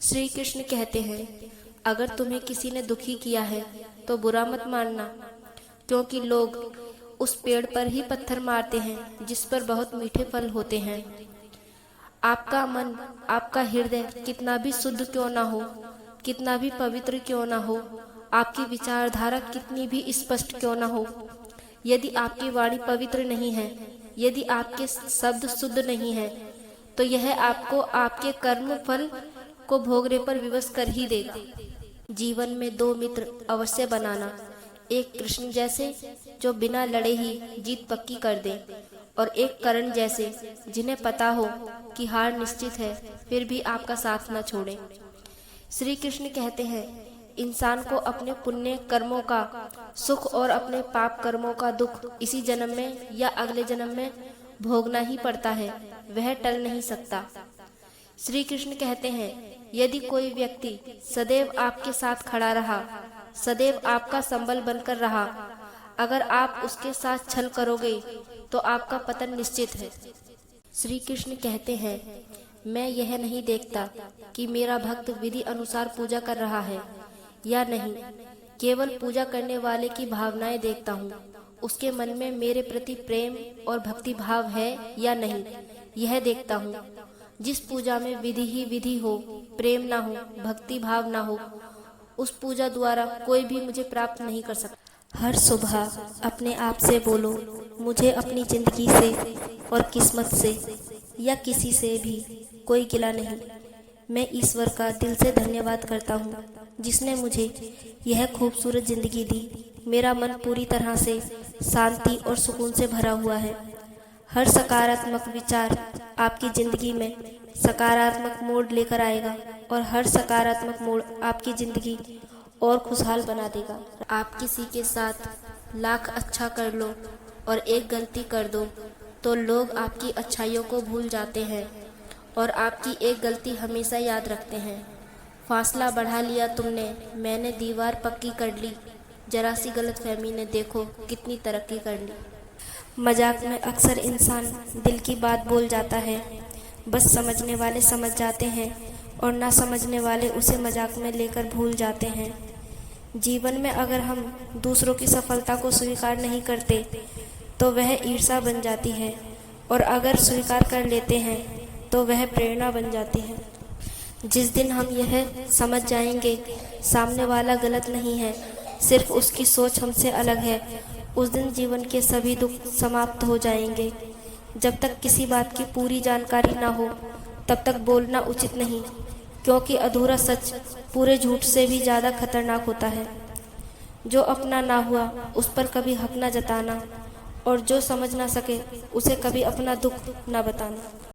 श्री कृष्ण कहते हैं, अगर तुम्हें किसी ने दुखी किया है तो बुरा मत मानना, क्योंकि लोग उस पेड़ पर ही पत्थर मारते हैं जिस पर बहुत मीठे फल होते हैं। आपका मन, आपका हृदय कितना भी शुद्ध क्यों ना हो, कितना भी पवित्र क्यों ना हो, आपकी विचारधारा कितनी भी स्पष्ट क्यों ना हो, यदि आपकी वाणी पवित्र नहीं है, यदि आपके शब्द शुद्ध नहीं है, तो यह आपको आपके कर्म फल को भोगने पर विवश कर ही देगा। जीवन में दो मित्र अवश्य बनाना, एक कृष्ण जैसे जो बिना लड़े ही जीत पक्की कर दे, और एक कर्ण जैसे जिन्हें पता हो कि हार निश्चित है फिर भी आपका साथ न छोड़े। श्री कृष्ण कहते हैं, इंसान को अपने पुण्य कर्मों का सुख और अपने पाप कर्मों का दुख इसी जन्म में या अगले जन्म में भोगना ही पड़ता है, वह टल नहीं सकता। श्री कृष्ण कहते हैं, यदि कोई व्यक्ति सदैव आपके साथ खड़ा रहा, सदैव आपका संबल बनकर रहा, अगर आप उसके साथ छल करोगे तो आपका पतन निश्चित है। श्री कृष्ण कहते हैं, मैं यह नहीं देखता कि मेरा भक्त विधि अनुसार पूजा कर रहा है या नहीं, केवल पूजा करने वाले की भावनाएं देखता हूँ, उसके मन में मेरे प्रति प्रेम और भक्ति भाव है या नहीं, यह देखता हूँ। जिस पूजा में विधि ही विधि हो, प्रेम ना हो, भक्ति भाव ना हो, उस पूजा द्वारा कोई भी मुझे प्राप्त नहीं कर सकता। हर सुबह अपने आप से बोलो, मुझे अपनी जिंदगी से और किस्मत से या किसी से भी कोई गिला नहीं। मैं ईश्वर का दिल से धन्यवाद करता हूँ जिसने मुझे यह खूबसूरत जिंदगी दी। मेरा मन पूरी तरह से शांति और सुकून से भरा हुआ है। हर सकारात्मक विचार आपकी जिंदगी में सकारात्मक मोड़ लेकर आएगा और हर सकारात्मक मोड़ आपकी जिंदगी और खुशहाल बना देगा। आप किसी के साथ लाख अच्छा कर लो और एक गलती कर दो तो लोग आपकी अच्छाइयों को भूल जाते हैं और आपकी एक गलती हमेशा याद रखते हैं। फासला बढ़ा लिया तुमने, मैंने दीवार पक्की कर ली, जरा सी गलतफहमी ने देखो कितनी तरक्की कर ली। मजाक में अक्सर इंसान दिल की बात बोल जाता है, बस समझने वाले समझ जाते हैं और ना समझने वाले उसे मजाक में लेकर भूल जाते हैं। जीवन में अगर हम दूसरों की सफलता को स्वीकार नहीं करते तो वह ईर्ष्या बन जाती है, और अगर स्वीकार कर लेते हैं तो वह प्रेरणा बन जाती है। जिस दिन हम यह समझ जाएंगे सामने वाला गलत नहीं है, सिर्फ उसकी सोच हमसे अलग है, उस दिन जीवन के सभी दुख समाप्त हो जाएंगे। जब तक किसी बात की पूरी जानकारी ना हो तब तक बोलना उचित नहीं, क्योंकि अधूरा सच पूरे झूठ से भी ज़्यादा खतरनाक होता है। जो अपना ना हुआ उस पर कभी हक ना जताना, और जो समझ ना सके उसे कभी अपना दुख ना बताना।